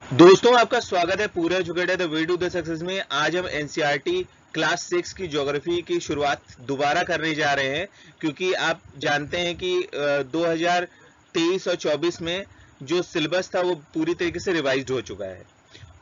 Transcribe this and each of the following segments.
दोस्तों, आपका स्वागत है पूरा जुगेड the way to the success में। आज हम एनसीईआरटी क्लास 6 की ज्योग्राफी की शुरुआत दोबारा करने जा रहे हैं, क्योंकि आप जानते हैं कि 2023 और 24 में जो सिलेबस था वो पूरी तरीके से रिवाइज्ड हो चुका है।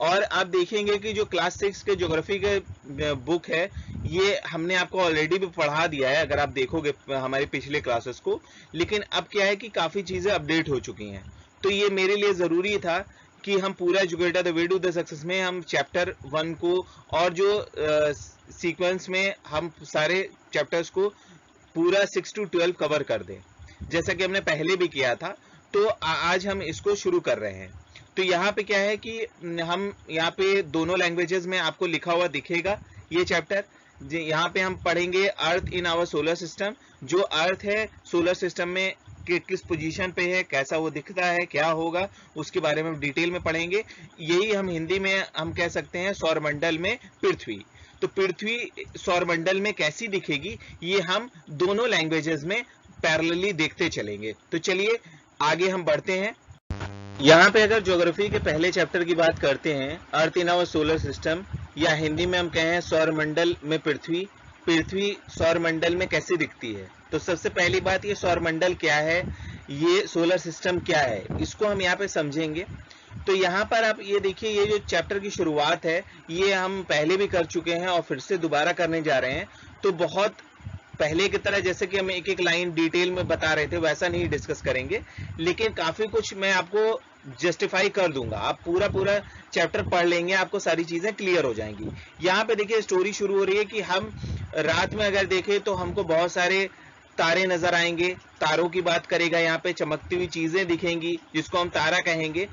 और आप देखेंगे कि जो क्लास 6 के ज्योग्राफी के बुक है, ये हमने आपको ऑलरेडी भी पढ़ा दिया है अगर आप देखोगे हमारी पिछले क्लासेस को। लेकिन अब क्या है कि काफ़ी चीज़ें अपडेट हो चुकी हैं, तो ये मेरे लिए ज़रूरी था कि हम पूरा educator the way to the success में हम चैप्टर 1 को और जो सीक्वेंस में हम सारे चैप्टर्स को पूरा 6 to 12 कवर कर दें, जैसा कि हमने पहले भी किया था। तो आज हम इसको शुरू कर रहे हैं। तो यहाँ पे क्या है कि हम यहाँ पे दोनों लैंग्वेजेस में आपको लिखा हुआ दिखेगा ये चैप्टर। यहाँ पे हम पढ़ेंगे अर्थ इन आवर सोलर सिस्टम। जो अर्थ है सोलर सिस्टम में कि किस पोजीशन पे है, कैसा वो दिखता है, क्या होगा, उसके बारे में डिटेल में पढ़ेंगे। यही हम हिंदी में हम कह सकते हैं सौरमंडल में पृथ्वी। तो पृथ्वी सौरमंडल में कैसी दिखेगी, ये हम दोनों लैंग्वेजेस में पैरेलली देखते चलेंगे। तो चलिए आगे हम बढ़ते हैं। यहाँ पे अगर ज्योग्राफी के पहले चैप्टर की बात करते हैं, अर्थ इन आवर सोलर सिस्टम, या हिंदी में हम कहें सौरमंडल में पृथ्वी। पृथ्वी सौरमंडल में कैसी दिखती है, तो सबसे पहली बात ये सौरमंडल क्या है, ये सोलर सिस्टम क्या है, इसको हम यहाँ पे समझेंगे। तो यहाँ पर आप ये देखिए, ये जो चैप्टर की शुरुआत है ये हम पहले भी कर चुके हैं और फिर से दोबारा करने जा रहे हैं। तो बहुत पहले की तरह जैसे कि हम एक एक लाइन डिटेल में बता रहे थे वैसा नहीं डिस्कस करेंगे, लेकिन काफी कुछ मैं आपको जस्टिफाई कर दूंगा। आप पूरा पूरा चैप्टर पढ़ लेंगे, आपको सारी चीजें क्लियर हो जाएंगी। यहाँ पे देखिए स्टोरी शुरू हो रही है कि हम रात में अगर देखें तो हमको बहुत सारे तारे नजर आएंगे। तारों की बात करेगा, यहाँ पे चमकती हुई चीजें दिखेंगी जिसको हम तारा कहेंगे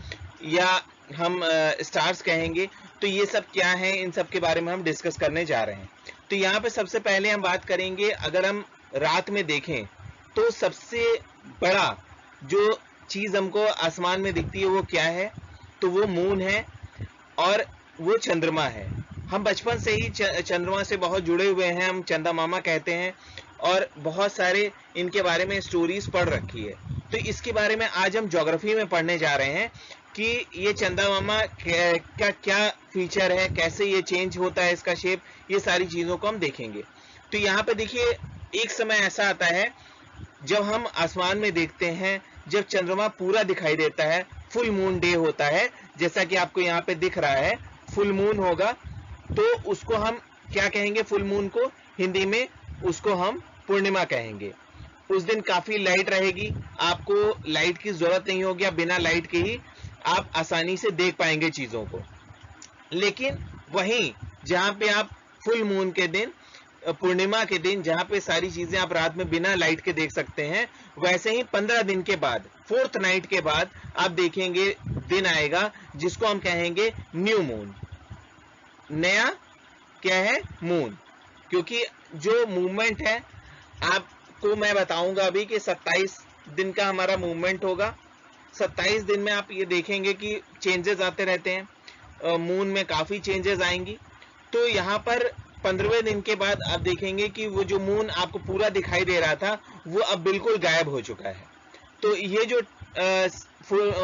या हम स्टार्स कहेंगे। तो ये सब क्या है, इन सब के बारे में हम डिस्कस करने जा रहे हैं। तो यहाँ पे सबसे पहले हम बात करेंगे, अगर हम रात में देखें तो सबसे बड़ा जो चीज हमको आसमान में दिखती है वो क्या है, तो वो मून है और वो चंद्रमा है। हम बचपन से ही चंद्रमा से बहुत जुड़े हुए हैं, हम चंदा मामा कहते हैं और बहुत सारे इनके बारे में स्टोरीज पढ़ रखी है। तो इसके बारे में आज हम ज्योग्राफी में पढ़ने जा रहे हैं कि ये चंदा मामा का क्या फीचर है, कैसे ये चेंज होता है इसका शेप, ये सारी चीजों को हम देखेंगे। तो यहाँ पे देखिए एक समय ऐसा आता है जब हम आसमान में देखते हैं, जब चंद्रमा पूरा दिखाई देता है, फुल मून डे होता है, जैसा कि आपको यहाँ पे दिख रहा है फुल मून होगा। तो उसको हम क्या कहेंगे, फुल मून को हिंदी में उसको हम पूर्णिमा कहेंगे। उस दिन काफी लाइट रहेगी, आपको लाइट की जरूरत नहीं होगी, आप बिना लाइट के ही आप आसानी से देख पाएंगे चीजों को। लेकिन वहीं जहां पे आप फुल मून के दिन, पूर्णिमा के दिन, जहां पे सारी चीजें आप रात में बिना लाइट के देख सकते हैं, वैसे ही 15 दिन के बाद, फोर्थ नाइट के बाद आप देखेंगे दिन आएगा जिसको हम कहेंगे न्यू मून। नया क्या है, मून। क्योंकि जो मूवमेंट है आपको मैं बताऊंगा अभी कि 27 दिन का हमारा मूवमेंट होगा। 27 दिन में आप ये देखेंगे कि चेंजेस आते रहते हैं, मून में काफी चेंजेस आएंगी। तो यहाँ पर 15वें दिन के बाद आप देखेंगे कि वो जो मून आपको पूरा दिखाई दे रहा था वो अब बिल्कुल गायब हो चुका है। तो ये जो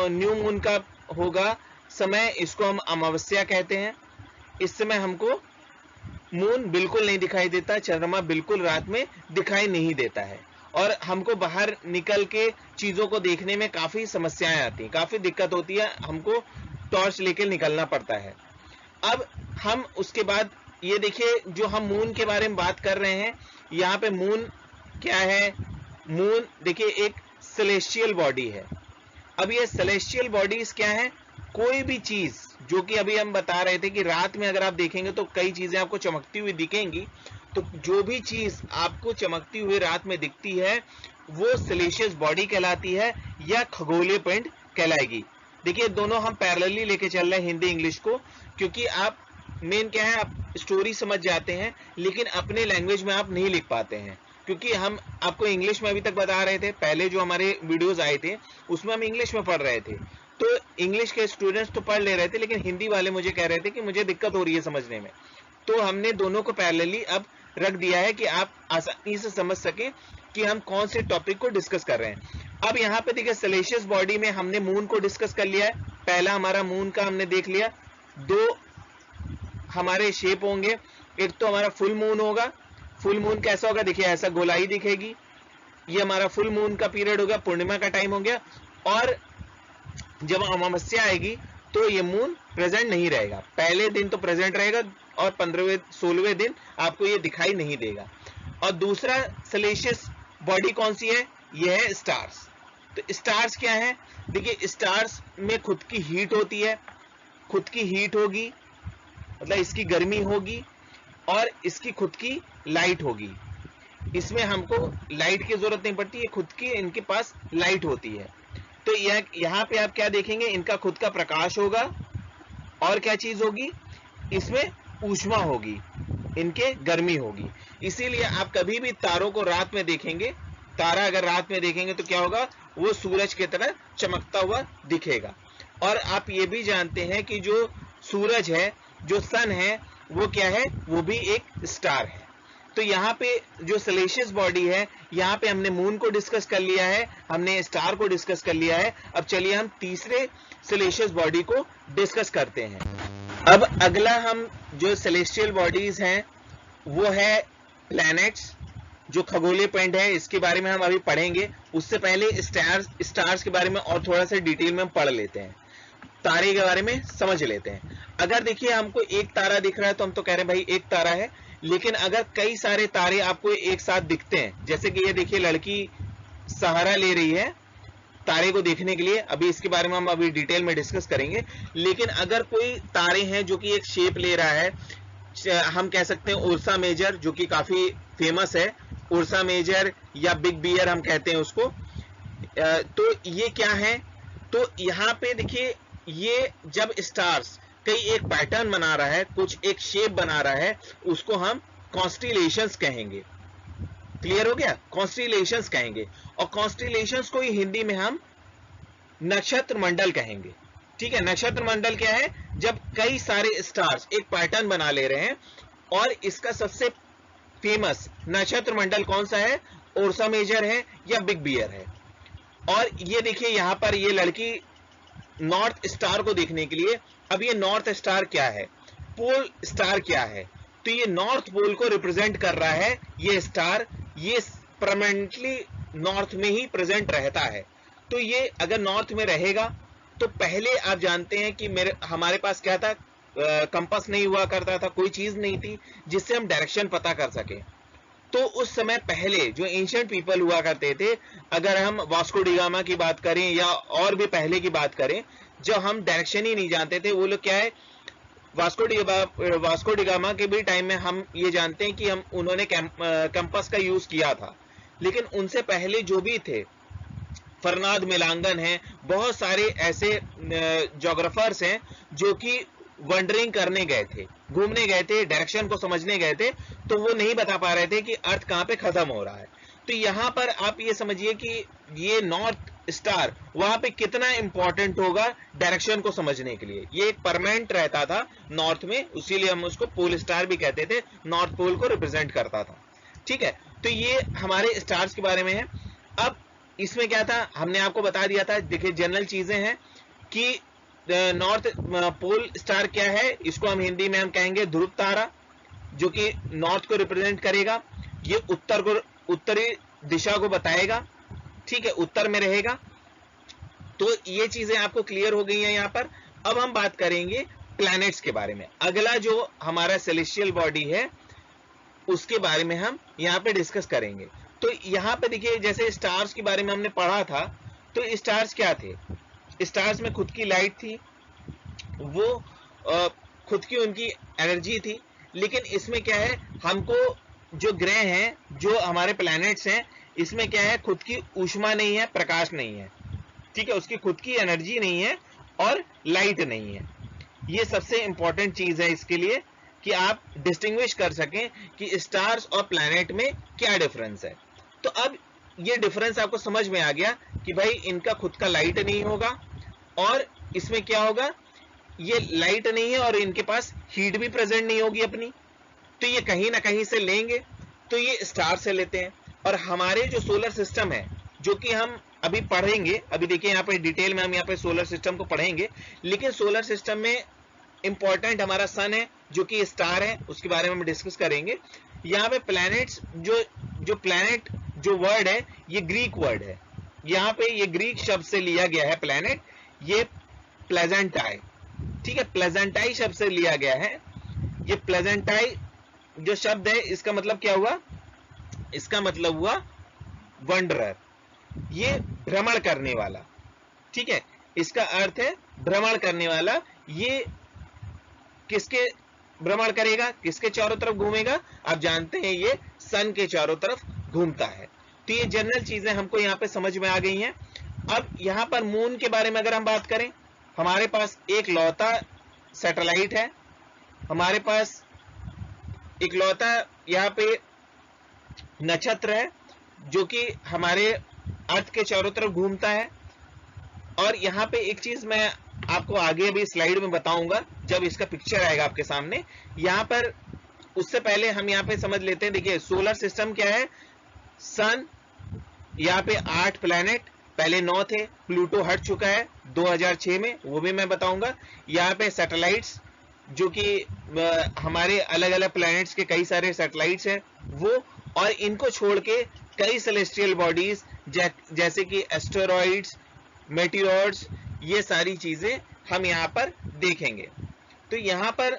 न्यू मून का होगा समय, इसको हम अमावस्या कहते हैं। इस समय हमको मून बिल्कुल नहीं दिखाई देता, चंद्रमा बिल्कुल रात में दिखाई नहीं देता है और हमको बाहर निकल के चीजों को देखने में काफी समस्याएं आती हैं, काफी दिक्कत होती है, हमको टॉर्च लेके निकलना पड़ता है। अब हम उसके बाद ये देखिए, जो हम मून के बारे में बात कर रहे हैं, यहाँ पे मून क्या है, मून देखिए एक सेलेस्टियल बॉडी है। अब ये सेलेस्टियल बॉडीज क्या है, कोई भी चीज जो कि अभी हम बता रहे थे कि रात में अगर आप देखेंगे तो कई चीजें आपको चमकती हुई दिखेंगी। तो जो भी चीज आपको चमकती हुई रात में दिखती है वो सेलेशियस बॉडी कहलाती है या खगोलीय पिंड कहलाएगी। देखिए दोनों हम पैरेलली लेके चल रहे हैं हिंदी इंग्लिश को, क्योंकि आप मेन क्या है, आप स्टोरी समझ जाते हैं लेकिन अपने लैंग्वेज में आप नहीं लिख पाते हैं, क्योंकि हम आपको इंग्लिश में अभी तक बता रहे थे। पहले जो हमारे वीडियोस आए थे उसमें हम इंग्लिश में पढ़ रहे थे, तो इंग्लिश के स्टूडेंट्स तो पढ़ ले रहे थे, लेकिन हिंदी वाले मुझे कह रहे थे कि मुझे दिक्कत हो रही है समझने में। तो हमने दोनों को पैरेलली अब रख दिया है कि आप आसानी से समझ सकें कि हम कौन से टॉपिक को डिस्कस कर रहे हैं। अब यहाँ पे देखिए सैलिशियस बॉडी में हमने मून को डिस्कस कर लिया है। पहला हमारा मून का हमने देख लिया। दो हमारे शेप होंगे, एक तो हमारा फुल मून होगा। फुल मून कैसा होगा, देखिए ऐसा गोलाई दिखेगी, ये हमारा फुल मून का पीरियड हो गया, पूर्णिमा का टाइम हो गया। और जब अमावस्या आएगी तो ये मून प्रेजेंट नहीं रहेगा, पहले दिन तो प्रेजेंट रहेगा और 15वें 16वें दिन आपको ये दिखाई नहीं देगा। और दूसरा सैलिशियस बॉडी कौन सी है, ये है स्टार्स। तो स्टार्स क्या है, देखिए स्टार्स में खुद की हीट होती है, खुद की हीट होगी, मतलब इसकी गर्मी होगी और इसकी खुद की लाइट होगी। इसमें हमको लाइट की जरूरत नहीं पड़ती, ये खुद की इनके पास लाइट होती है। तो यहाँ पे आप क्या देखेंगे, इनका खुद का प्रकाश होगा और क्या चीज होगी, इसमें ऊष्मा होगी, इनके गर्मी होगी। इसीलिए आप कभी भी तारों को रात में देखेंगे, तारा अगर रात में देखेंगे तो क्या होगा, वो सूरज की तरह चमकता हुआ दिखेगा। और आप ये भी जानते हैं कि जो सूरज है, जो सन है, वो क्या है, वो भी एक स्टार है। तो यहाँ पे जो सैलिशियस बॉडी है, यहाँ पे हमने मून को डिस्कस कर लिया है, हमने स्टार को डिस्कस कर लिया है। अब चलिए हम तीसरे सैलिशियस बॉडी को डिस्कस करते हैं। अब अगला हम जो सेलेस्टियल बॉडीज हैं वो है प्लैनेट्स, जो खगोलीय पिंड है, इसके बारे में हम अभी पढ़ेंगे। उससे पहले स्टार्स के बारे में और थोड़ा सा डिटेल में पढ़ लेते हैं, तारे के बारे में समझ लेते हैं। अगर देखिए हमको एक तारा दिख रहा है तो हम तो कह रहे हैं भाई एक तारा है, लेकिन अगर कई सारे तारे आपको एक साथ दिखते हैं, जैसे कि ये देखिए लड़की सहारा ले रही है तारे को देखने के लिए, अभी इसके बारे में हम अभी डिटेल में डिस्कस करेंगे। लेकिन अगर कोई तारे हैं जो कि एक शेप ले रहा है, हम कह सकते हैं उर्सा मेजर, जो कि काफी फेमस है, उर्सा मेजर या बिग बियर हम कहते हैं उसको। तो ये क्या है, तो यहाँ पे देखिए ये जब स्टार्स कई एक पैटर्न बना रहा है, कुछ एक शेप बना रहा है, उसको हम कॉन्स्टिलेशंस कहेंगे। क्लियर हो गया, कॉन्स्टिलेशंस कहेंगे। और कॉन्स्टिलेशंस को ही हिंदी में हम नक्षत्र मंडल कहेंगे। ठीक है, नक्षत्र मंडल क्या है, जब कई सारे स्टार्स एक पैटर्न बना ले रहे हैं। और इसका सबसे फेमस नक्षत्र मंडल कौन सा है, उर्सा मेजर है या बिग बियर है। और ये देखिए यहाँ पर ये लड़की नॉर्थ स्टार को देखने के लिए, अब ये नॉर्थ स्टार क्या है, पोल स्टार क्या है, तो ये नॉर्थ पोल को रिप्रेजेंट कर रहा है ये स्टार। ये परमानेंटली नॉर्थ में ही प्रेजेंट रहता है। तो ये अगर नॉर्थ में रहेगा तो पहले आप जानते हैं कि हमारे पास क्या था, कंपास नहीं हुआ करता था, कोई चीज नहीं थी जिससे हम डायरेक्शन पता कर सके। तो उस समय पहले जो एंशिएंट पीपल हुआ करते थे, अगर हम वास्को डी गामा की बात करें या और भी पहले की बात करें, जब हम डायरेक्शन ही नहीं जानते थे, वो लोग क्या है, वास्को डी गामा के भी टाइम में हम ये जानते हैं कि उन्होंने कंपास का यूज किया था। लेकिन उनसे पहले जो भी थे, फर्नाद मिलांगन है, बहुत सारे ऐसे ज्योग्राफर्स हैं जो कि वंडरिंग करने गए थे, घूमने गए थे, डायरेक्शन को समझने गए थे, तो वो नहीं बता पा रहे थे कि अर्थ कहाँ पे खत्म हो रहा है। तो यहाँ पर आप ये समझिए कि ये नॉर्थ स्टार वहां पे कितना इंपॉर्टेंट होगा डायरेक्शन को समझने के लिए। ये एक परमानेंट रहता था नॉर्थ में, इसीलिए हम उसको पोल स्टार भी कहते थे, नॉर्थ पोल को रिप्रेजेंट करता था। ठीक है, तो ये हमारे स्टार्स के बारे में है। अब इसमें क्या था, हमने आपको बता दिया था, देखिए जनरल चीजें हैं कि नॉर्थ पोल स्टार क्या है, इसको हम हिंदी में हम कहेंगे ध्रुव तारा, जो कि नॉर्थ को रिप्रेजेंट करेगा। ये उत्तरी दिशा को बताएगा, ठीक है, उत्तर में रहेगा। तो ये चीजें आपको क्लियर हो गई हैं यहाँ पर। अब हम बात करेंगे प्लैनेट्स के बारे में। अगला जो हमारा सेलेस्टियल बॉडी है उसके बारे में हम यहाँ पे डिस्कस करेंगे। तो यहाँ पे देखिए जैसे स्टार्स के बारे में हमने पढ़ा था, तो स्टार्स क्या थे, स्टार्स में खुद की लाइट थी, वो खुद की उनकी एनर्जी थी। लेकिन इसमें क्या है, हमको जो ग्रह हैं, जो हमारे प्लैनेट्स हैं, इसमें क्या है, खुद की ऊष्मा नहीं है, प्रकाश नहीं है, ठीक है, उसकी खुद की एनर्जी नहीं है और लाइट नहीं है। ये सबसे इंपॉर्टेंट चीज है इसके लिए कि आप डिस्टिंग्विश कर सकें कि स्टार्स और प्लैनेट में क्या डिफरेंस है। तो अब ये डिफरेंस आपको समझ में आ गया कि भाई इनका खुद का लाइट नहीं होगा और इसमें क्या होगा, ये लाइट नहीं है और इनके पास हीट भी प्रेजेंट नहीं होगी अपनी, तो ये कहीं ना कहीं से लेंगे, तो ये स्टार से लेते हैं। और हमारे जो सोलर सिस्टम है, जो कि हम अभी पढ़ेंगे, अभी देखिए यहाँ पे डिटेल में हम यहाँ पे सोलर सिस्टम को पढ़ेंगे, लेकिन सोलर सिस्टम में इंपॉर्टेंट हमारा सन है जो कि स्टार है, उसके बारे में हम डिस्कस करेंगे। यहाँ पे प्लैनेट्स, जो प्लैनेट जो वर्ड है ये ग्रीक वर्ड है, यहाँ पे ये ग्रीक शब्द से लिया गया है प्लैनेट, ये प्लेजेंटाई, ठीक है, प्लेजेंटाई शब्द से लिया गया है। ये प्लेजेंटाई जो शब्द है इसका मतलब क्या हुआ, इसका मतलब हुआ वंडरर, ये भ्रमण करने वाला, ठीक है, इसका अर्थ है भ्रमण करने वाला। ये किसके भ्रमण करेगा, किसके चारों तरफ घूमेगा, आप जानते हैं ये सन के चारों तरफ घूमता है। तो ये जनरल चीजें हमको यहाँ पे समझ में आ गई हैं। अब यहाँ पर मून के बारे में अगर हम बात करें, हमारे पास एक लौता सैटेलाइट है, हमारे पास एक लौता यहाँ पे नक्षत्र है जो कि हमारे अर्थ के चारों तरफ घूमता है। और यहाँ पे एक चीज मैं आपको आगे भी स्लाइड में बताऊंगा जब इसका पिक्चर आएगा आपके सामने। यहाँ पर उससे पहले हम यहाँ पे समझ लेते हैं, देखिए सोलर सिस्टम क्या है, सन, यहाँ पे 8 प्लैनेट, पहले 9 थे, प्लूटो हट चुका है 2006 में, वो भी मैं बताऊंगा। यहाँ पे सैटेलाइट्स जो कि हमारे अलग अलग प्लैनेट्स के कई सारे सैटेलाइट्स हैं वो, और इनको छोड़ के कई सेलेस्टियल बॉडीज जैसे कि एस्टेरॉइड्स, मेटियोर्स, ये सारी चीजें हम यहाँ पर देखेंगे। तो यहाँ पर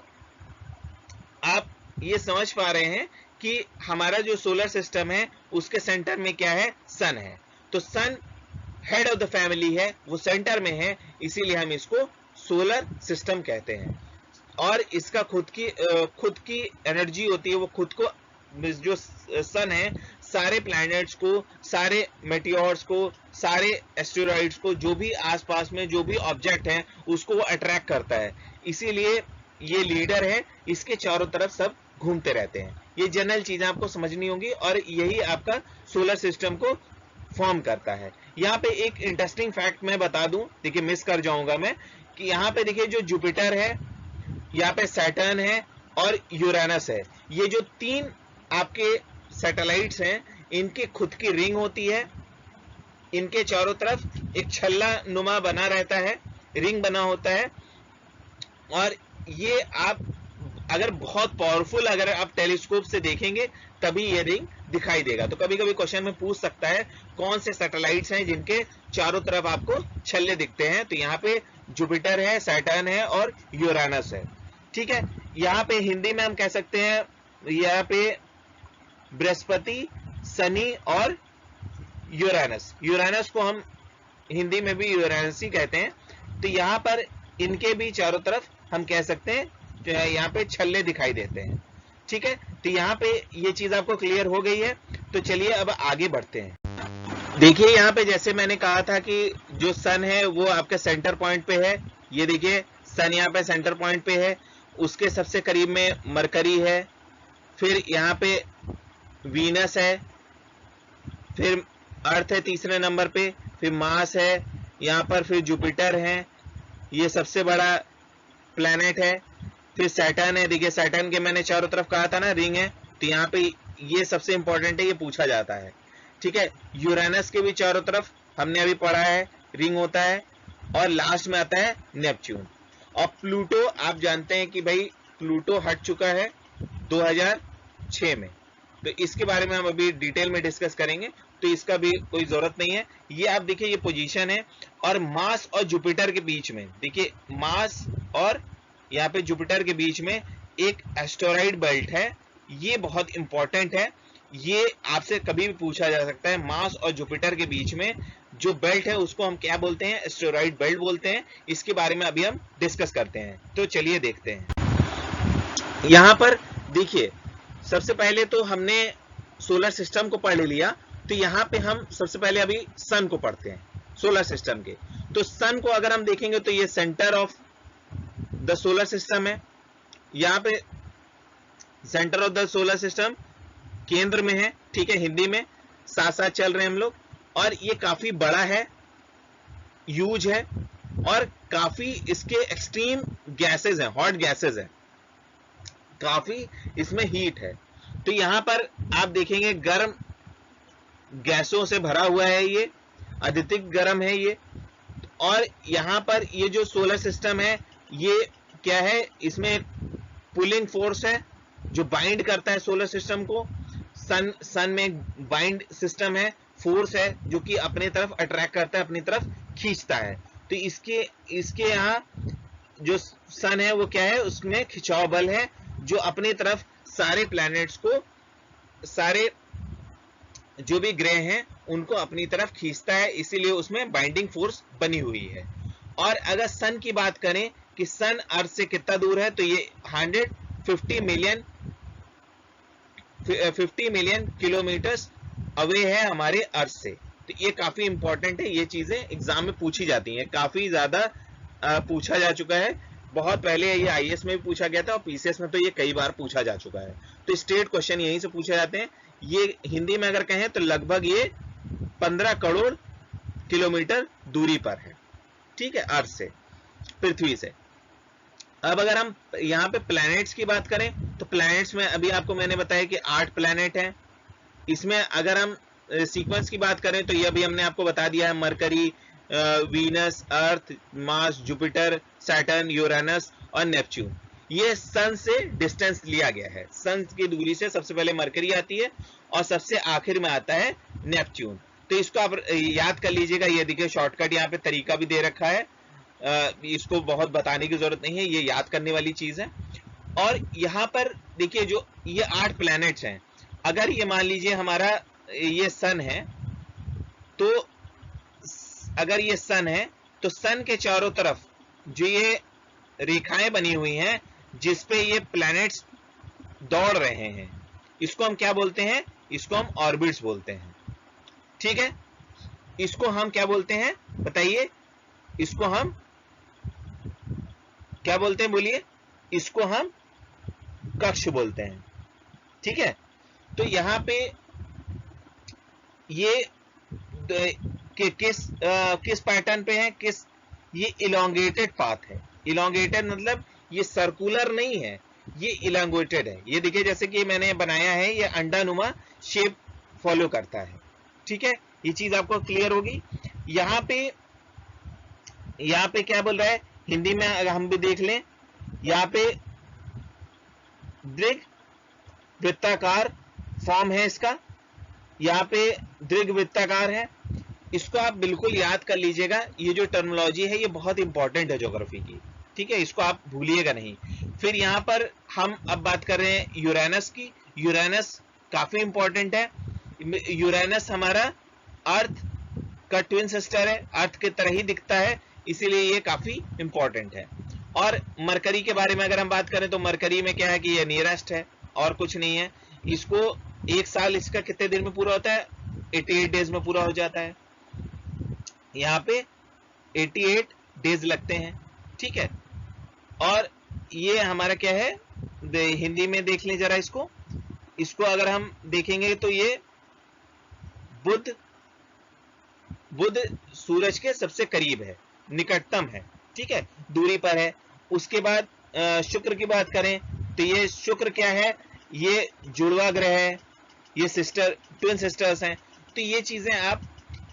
आप ये समझ पा रहे हैं कि हमारा जो सोलर सिस्टम है उसके सेंटर में क्या है, सन है। तो सन हेड ऑफ द फैमिली है, वो सेंटर में है, इसीलिए हम इसको सोलर सिस्टम कहते हैं। और इसका खुद की एनर्जी होती है, वो खुद को, जो सन है, सारे प्लैनेट्स को, सारे मेटियोर्स को, सारे एस्टेरॉइड्स को, जो भी आसपास में जो भी ऑब्जेक्ट हैं उसको वो अट्रैक्ट करता है, इसीलिए ये लीडर है, इसके चारों तरफ सब घूमते रहते हैं। ये जनरल चीजें आपको समझनी होंगी और यही आपका सोलर सिस्टम को फॉर्म करता है। यहाँ पे एक इंटरेस्टिंग फैक्ट मैं बता दूं, देखिए मिस कर जाऊंगा मैं, कि यहाँ पे देखिए जो जुपिटर है, यहाँ पे सैटर्न है और यूरेनस है, ये जो 3 आपके सैटेलाइट्स हैं, इनके खुद की रिंग होती है, इनके चारों तरफ एक छल्ला नुमा बना रहता है, रिंग बना होता है। और ये आप अगर बहुत पावरफुल, अगर आप टेलीस्कोप से देखेंगे तभी ये रिंग दिखाई देगा। तो कभी कभी क्वेश्चन में पूछ सकता है कौन से सैटेलाइट्स हैं जिनके चारों तरफ आपको छल्ले दिखते हैं, तो यहाँ पे जुपिटर है, सैटर्न है और यूरेनस है, ठीक है। यहाँ पे हिंदी में हम कह सकते हैं, यहाँ पे बृहस्पति, शनि और यूरेनस, यूरेनस को हम हिंदी में भी यूरेनस ही कहते हैं। तो यहाँ पर इनके भी चारों तरफ हम कह सकते हैं जो है यहाँ पे छल्ले दिखाई देते हैं, ठीक है। तो यहाँ पे ये चीज आपको क्लियर हो गई है। तो चलिए अब आगे बढ़ते हैं। देखिए यहाँ पे जैसे मैंने कहा था कि जो सन है वो आपके सेंटर पॉइंट पे है, ये देखिए सन यहाँ पे सेंटर पॉइंट पे है, उसके सबसे करीब में मरकरी है, फिर यहाँ पे वीनस है, फिर अर्थ है तीसरे नंबर पे, फिर मार्स है यहाँ पर, फिर जुपिटर है, ये सबसे बड़ा प्लैनेट है, फिर सैटर्न है, देखिए सैटर्न के मैंने चारों तरफ कहा था ना रिंग है, तो यहाँ पे ये सबसे इंपॉर्टेंट है, ये पूछा जाता है, ठीक है। यूरेनस के भी चारों तरफ हमने अभी पढ़ा है रिंग होता है, और लास्ट में आता है नेपच्यून। और प्लूटो आप जानते हैं कि भाई प्लूटो हट चुका है 2006 में, तो इसके बारे में हम अभी डिटेल में डिस्कस करेंगे, तो इसका भी कोई जरूरत नहीं है। ये आप देखिए ये पोजीशन है, और मार्स और जुपिटर के बीच में, देखिए मार्स और यहाँ पे जुपिटर के बीच में एक एस्टेरॉइड बेल्ट है, ये बहुत इंपॉर्टेंट है, ये आपसे कभी भी पूछा जा सकता है। मार्स और जुपिटर के बीच में जो बेल्ट है उसको हम क्या बोलते हैं, एस्टेरॉइड बेल्ट बोलते हैं। इसके बारे में अभी हम डिस्कस करते हैं, तो चलिए देखते हैं। यहाँ पर देखिए सबसे पहले तो हमने सोलर सिस्टम को पढ़ लिया, तो यहाँ पे हम सबसे पहले अभी सन को पढ़ते हैं, सोलर सिस्टम के। तो सन को अगर हम देखेंगे तो ये centre of the solar system है, यहाँ पे centre of the solar system केंद्र में है, ठीक है, हिंदी में साथ साथ चल रहे हैं हम लोग। और ये काफी बड़ा है, ह्यूज है, और काफी इसके एक्सट्रीम गैसेस हैं, हॉट गैसेस हैं, काफी इसमें हीट है। तो यहाँ पर आप देखेंगे गर्म गैसों से भरा हुआ है ये, अत्यधिक गर्म है ये। और यहाँ पर ये जो सोलर सिस्टम है ये क्या है, इसमें पुलिंग फोर्स है जो बाइंड करता है सोलर सिस्टम को। सन में बाइंड सिस्टम है, फोर्स है जो कि अपने तरफ अट्रैक्ट करता है, अपनी तरफ खींचता है। तो इसके यहाँ जो सन है वो क्या है, उसमें खिंचाव बल है जो अपनी तरफ सारे प्लैनेट्स को, सारे जो भी ग्रह हैं उनको अपनी तरफ खींचता है, इसीलिए उसमें बाइंडिंग फोर्स बनी हुई है। और अगर सन की बात करें कि सन अर्थ से कितना दूर है, तो ये 150 मिलियन किलोमीटर्स अवे है हमारे अर्थ से। तो ये काफी इंपॉर्टेंट है, ये चीजें एग्जाम में पूछी जाती हैं, काफी ज्यादा पूछा जा चुका है। बहुत पहले ये आईएएस में भी पूछा गया था और पीसीएस में तो ये कई बार पूछा जा चुका है। तो स्टेट क्वेश्चन यहीं से पूछे जाते हैं। ये हिंदी में अगर कहें तो लगभग ये 15 करोड़ किलोमीटर दूरी पर है, ठीक है, अर्थ से, पृथ्वी से। अब अगर हम यहाँ पे प्लैनेट्स की बात करें तो प्लैनेट्स में अभी आपको मैंने बताया कि 8 प्लैनेट हैं। इसमें अगर हम सीक्वेंस की बात करें तो ये अभी हमने आपको बता दिया है, मरकरी, वीनस, अर्थ, मार्स, जुपिटर, सैटर्न, यूरेनस और नेपच्यून। ये सन से डिस्टेंस लिया गया है। सन की दूरी से सबसे पहले मरकरी आती है और सबसे आखिर में आता है नेपच्यून। तो इसको आप याद कर लीजिएगा। ये देखिए शॉर्टकट यहाँ पे तरीका भी दे रखा है, इसको बहुत बताने की जरूरत नहीं है, ये याद करने वाली चीज है। और यहाँ पर देखिए जो ये 8 प्लैनेट्स हैं, अगर ये मान लीजिए हमारा ये सन है, तो अगर ये सन है तो सन के चारों तरफ जो ये रेखाएं बनी हुई हैं जिसपे ये प्लैनेट्स दौड़ रहे हैं, इसको हम क्या बोलते हैं, इसको हम ऑर्बिट्स बोलते हैं, ठीक है। इसको हम क्या बोलते हैं बताइए, इसको हम क्या बोलते हैं, बोलिए। इसको हम कक्ष बोलते हैं, ठीक है। तो यहाँ पे ये किस पैटर्न पे है, ये इलोंगेटेड पाथ है। इलोंगेटेड मतलब ये सर्कुलर नहीं है, ये इलोंगेटेड है। ये देखिए जैसे कि मैंने बनाया है, ये अंडानुमा शेप फॉलो करता है, ठीक है। ये चीज आपको क्लियर होगी। यहाँ पे क्या बोल रहा है हिंदी में, अगर हम भी देख लें, यहाँ पे दीर्घ वृत्ताकार फॉर्म है इसका, यहाँ पे दीर्घ वृत्ताकार है। इसको आप बिल्कुल याद कर लीजिएगा। ये जो टर्मिनोलॉजी है ये बहुत इंपॉर्टेंट है ज्योग्राफी की, ठीक है, इसको आप भूलिएगा नहीं। फिर यहाँ पर हम अब बात कर रहे हैं यूरेनस की। यूरेनस काफी इंपॉर्टेंट है। यूरेनस हमारा अर्थ का ट्विन सिस्टर है, अर्थ की तरह ही दिखता है, इसीलिए ये काफी इंपॉर्टेंट है। और मरकरी के बारे में अगर हम बात करें तो मरकरी में क्या है कि ये नियरेस्ट है और कुछ नहीं है। इसको एक साल इसका कितने दिन में पूरा होता है, 88 डेज में पूरा हो जाता है। यहाँ पे 88 डेज लगते हैं, ठीक है। और ये हमारा क्या है, हिंदी में देख लें जरा इसको अगर हम देखेंगे तो ये बुध सूरज के सबसे करीब है, निकटतम है, ठीक है, दूरी पर है। उसके बाद शुक्र की बात करें तो ये शुक्र क्या है, ये जुड़वा ग्रह है, ये ट्विन सिस्टर्स हैं। तो ये चीजें आप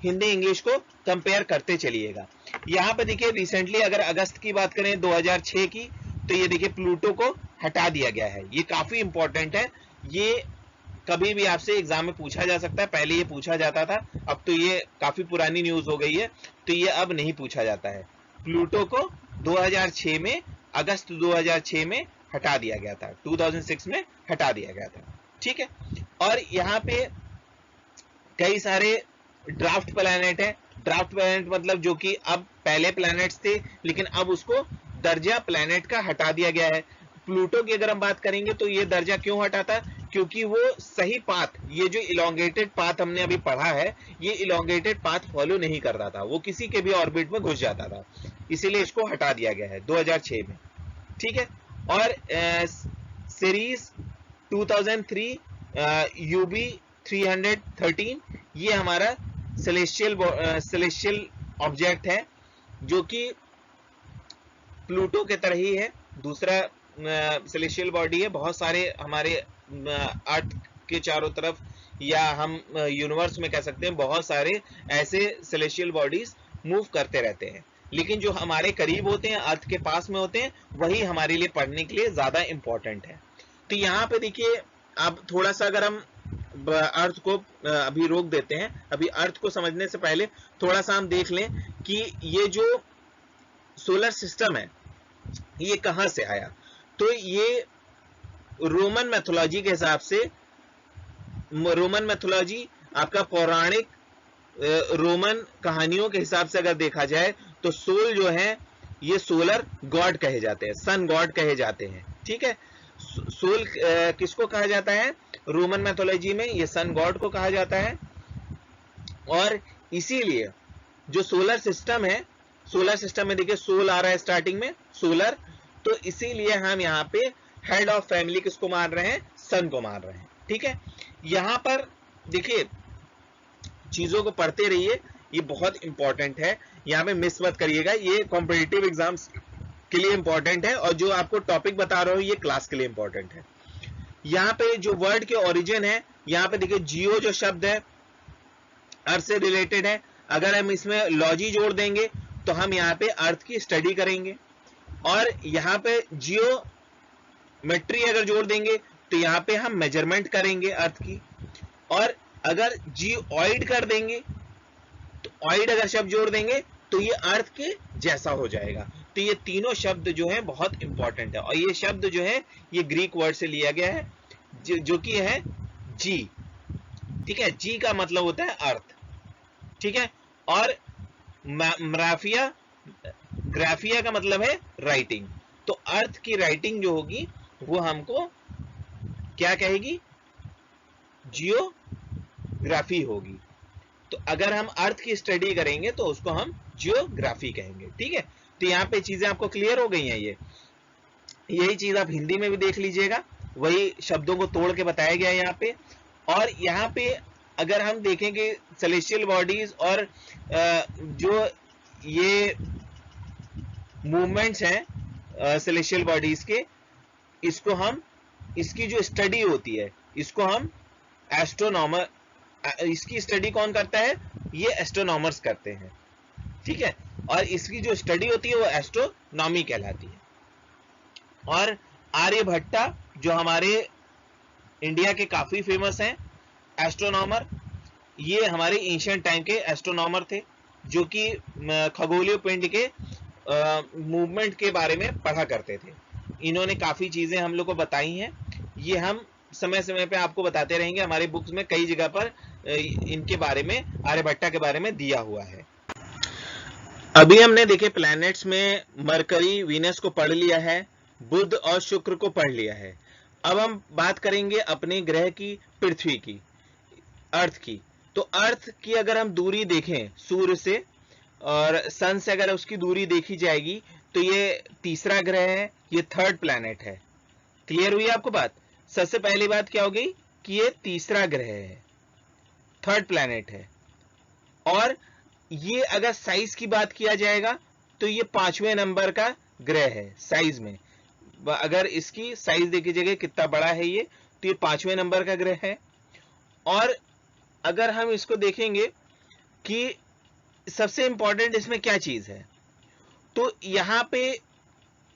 हिंदी इंग्लिश को कंपेयर करते चलिएगा। यहाँ पे देखिए रिसेंटली अगर अगस्त की बात करें 2006 की, तो ये देखिए प्लूटो को हटा दिया गया है। ये काफी इंपॉर्टेंट है, ये कभी भी आपसे एग्जाम में पूछा जा सकता है। पहले ये पूछा जाता था, अब तो ये काफी पुरानी न्यूज हो गई है, तो ये अब नहीं पूछा जाता है। प्लूटो को 2006 में, अगस्त 2006 में हटा दिया गया था, 2006 में हटा दिया गया था, ठीक है। और यहाँ पे कई सारे ड्राफ्ट प्लैनेट है। ड्राफ्ट प्लैनेट मतलब जो कि अब पहले प्लैनेट्स थे लेकिन अब उसको दर्जा प्लैनेट का हटा दिया गया है। प्लूटो की अगर हम बात करेंगे तो ये दर्जा क्यों हटा था, क्योंकि वो सही पाथ, ये जो इलोंगेटेड पाथ हमने अभी पढ़ा है, ये इलोंगेटेड पाथ फॉलो नहीं कर रहा था, वो किसी के भी ऑर्बिट में घुस जाता था, इसीलिए इसको हटा दिया गया है 2006 में, ठीक है। और सीरीज 2003 UB 313 ये हमारा सेलेस्टियल ऑब्जेक्ट है जो कि प्लूटो के तरह ही है, दूसरा सेलेस्टियल बॉडी है। बहुत सारे हमारे अर्थ के चारों तरफ, या हम यूनिवर्स में कह सकते हैं बहुत सारे ऐसे सेलेस्टियल बॉडीज मूव करते रहते हैं, लेकिन जो हमारे करीब होते हैं, अर्थ के पास में होते हैं, वही हमारे लिए पढ़ने के लिए ज्यादा इंपॉर्टेंट है। तो यहाँ पे देखिए, अब थोड़ा सा अगर हम अर्थ को अभी रोक देते हैं, अभी अर्थ को समझने से पहले थोड़ा सा हम देख लें कि ये जो सोलर सिस्टम है ये कहां से आया। तो ये रोमन मैथोलॉजी के हिसाब से, रोमन मैथोलॉजी आपका पौराणिक रोमन कहानियों के हिसाब से अगर देखा जाए तो सोल जो है ये सोलर गॉड कहे जाते हैं, सन गॉड कहे जाते हैं। ठीक है, सोल किसको कहा जाता है रोमन मैथोलॉजी में, ये सन गॉड को कहा जाता है। और इसीलिए जो सोलर सिस्टम है, सोलर सिस्टम में देखिए सोल आ रहा है स्टार्टिंग में, सोलर, तो इसीलिए हम यहाँ पे हेड ऑफ फैमिली किसको मान रहे हैं, सन को मान रहे हैं। ठीक है, यहाँ पर देखिए चीजों को पढ़ते रहिए, ये बहुत इंपॉर्टेंट है, यहाँ पे मिस मत करिएगा, ये कॉम्पिटिटिव एग्जाम्स के लिए इंपॉर्टेंट है, और जो आपको टॉपिक बता रहा हूँ ये क्लास के लिए इंपॉर्टेंट है। यहाँ पे जो वर्ड के ओरिजिन है, यहाँ पे देखिए जियो जो शब्द है अर्थ से रिलेटेड है, अगर हम इसमें लॉजी जोड़ देंगे तो हम यहाँ पे अर्थ की स्टडी करेंगे, और यहाँ पे जियोमेट्री अगर जोड़ देंगे तो यहाँ पे हम मेजरमेंट करेंगे अर्थ की, और अगर जियोइड कर देंगे तो ऑइड अगर शब्द जोड़ देंगे तो ये अर्थ के जैसा हो जाएगा। तो ये तीनों शब्द जो है बहुत इंपॉर्टेंट है, और ये शब्द जो है ये ग्रीक वर्ड से लिया गया है जो कि है जी। ठीक है, जी का मतलब होता है अर्थ। ठीक है, और ग्राफिया, ग्राफिया का मतलब है राइटिंग। तो अर्थ की राइटिंग जो होगी वो हमको क्या कहेगी, जियोग्राफी होगी। तो अगर हम अर्थ की स्टडी करेंगे तो उसको हम जियोग्राफी कहेंगे। ठीक है, तो यहाँ पे चीजें आपको क्लियर हो गई हैं। यही चीज आप हिंदी में भी देख लीजिएगा, वही शब्दों को तोड़ के बताया गया है यहाँ पे। और यहाँ पे अगर हम देखेंगे सेलेस्टियल बॉडीज और जो ये मूवमेंट्स हैं सेलेस्टियल बॉडीज के, इसको हम, इसकी जो स्टडी होती है इसको हम एस्ट्रोनॉमर, इसकी स्टडी कौन करता है, ये एस्ट्रोनॉमर्स करते हैं। ठीक है, और इसकी जो स्टडी होती है वो एस्ट्रोनॉमी कहलाती है। और आर्यभट्टा जो हमारे इंडिया के काफी फेमस हैं एस्ट्रोनॉमर, ये हमारे एंशिएंट टाइम के एस्ट्रोनॉमर थे जो कि खगोलीय पिंड के मूवमेंट के बारे में पढ़ा करते थे। इन्होंने काफी चीजें हम लोग को बताई हैं, ये हम समय समय पे आपको बताते रहेंगे, हमारे बुक्स में कई जगह पर इनके बारे में, आर्यभट्टा के बारे में दिया हुआ है। अभी हमने देखे प्लैनेट्स में मरकरी, वीनस को पढ़ लिया है, बुध और शुक्र को पढ़ लिया है। अब हम बात करेंगे अपने ग्रह की, पृथ्वी की, अर्थ की। तो अर्थ की अगर हम दूरी देखें सूर्य से और सन से, अगर उसकी दूरी देखी जाएगी तो ये तीसरा ग्रह है, ये थर्ड प्लैनेट है। क्लियर हुई आपको बात? सबसे पहली बात क्या हो गई कि ये तीसरा ग्रह है, थर्ड प्लैनेट है। और ये अगर साइज की बात किया जाएगा तो ये 5वें नंबर का ग्रह है साइज में। अगर इसकी साइज देखी जाएगा कितना बड़ा है ये, तो ये 5वें नंबर का ग्रह है। और अगर हम इसको देखेंगे कि सबसे इंपॉर्टेंट इसमें क्या चीज है, तो यहां पे